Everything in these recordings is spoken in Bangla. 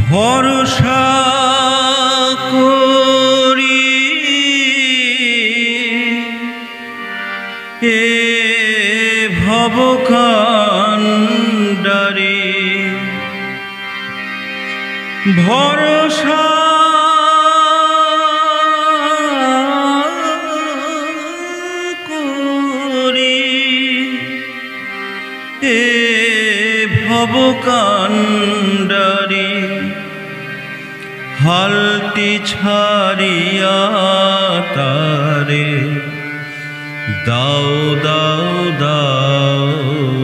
ভরসা করি এ ভবকান্ডারি, ভরসা করি এ ভবকান্ডারি, হালটি ছাড়িয়া তারে দাও দাও দাও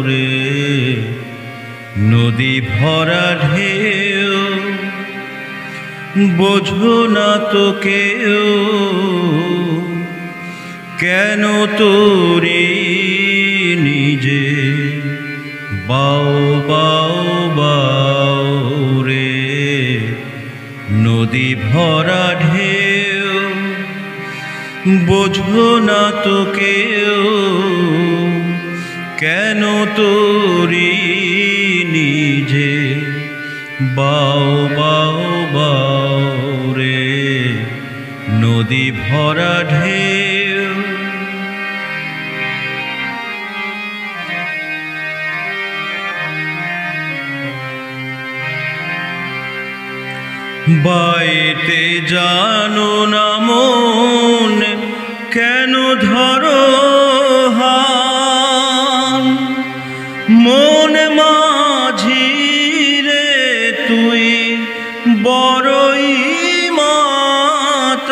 রে। নদী ভরা ঢেউ বোঝো না তো কেউ, কেন তোরে নিজে বাও বাও বাও রে। নদী ভরা ঢেউ বোঝো না তো কেউ, কেন তোরি নিজে বাও বাও বাও রে। নদী ভরা ঢেউ বাইতে জানো না মন, কেন ধরো হাল। মন মাঝি রে তুই বড়ই মাতাল,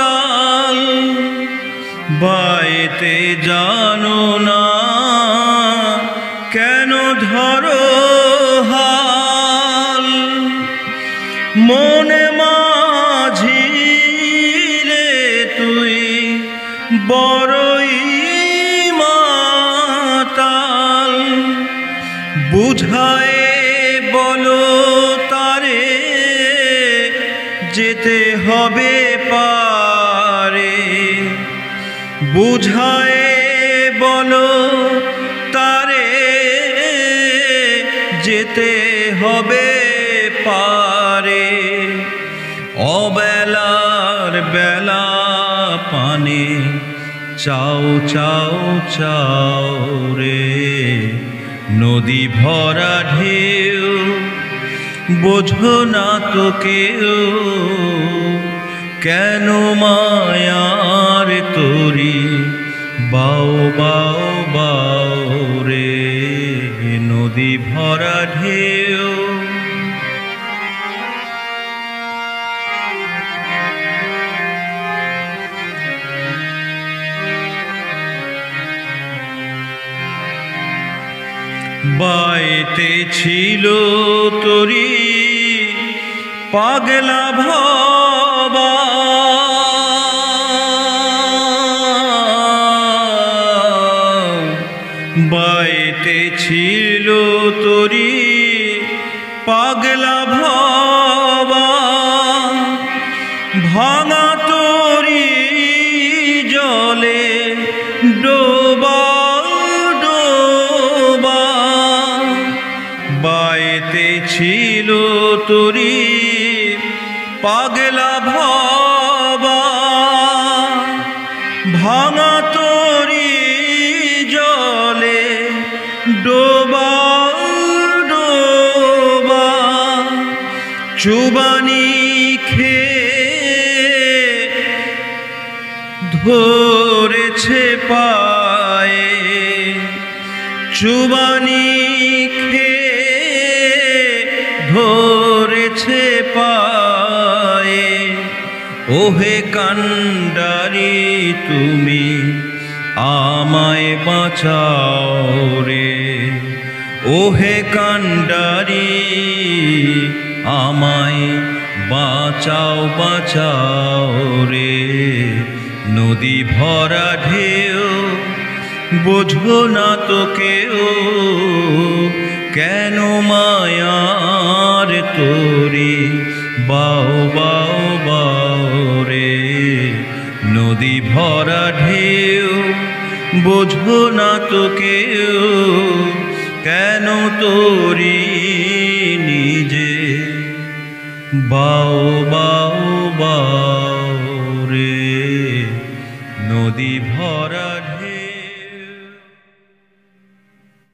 বাইতে জানো না কেন ধরো হাল। মনে মাঝি রে তুই বড়ই মাতাল, বুঝায়ে বলো তারে যেতে হবে পারে। বুঝায়ে বলো তারে যেতে হবে পারে। অবেলার বেলা পানে চাও চাও চাও রে। নদী ভরা ঢেউ বোঝো না তো কেউ, কেন মায়ার তোরি বাও বাও বাও রে। নদী ভরা ঢেউ বাইতে ছিল তোরি পাগলা ভবা, বাইতে ছিল তোরি পাগলা ভবা। ভাঙা তোরি জলে ডোবা ডোবা, বাইতে ছিল তোরি পাগলা ভবা। ভাঙা তোরি জলে ডোবা ডোবা, চুবানি খেয়ে ধরেছে পায়ে। চুবানি খেয়ে ধরেছে পায়ে। ওহে কান্ডারি তুমি আমায় বাঁচাও রে। ওহে কান্ডারি আমায় বাঁচাও বাঁচাও রে। নদী ভরা ঢেউ বোঝো না তো কেউ, কেন মায়ার তোরি বাও বাও বাও রে। নদী ভরা ঢেউ বোঝো না তো কেউ, কেন তোরি নিজে বাও বাও বাও রে নদী ভরা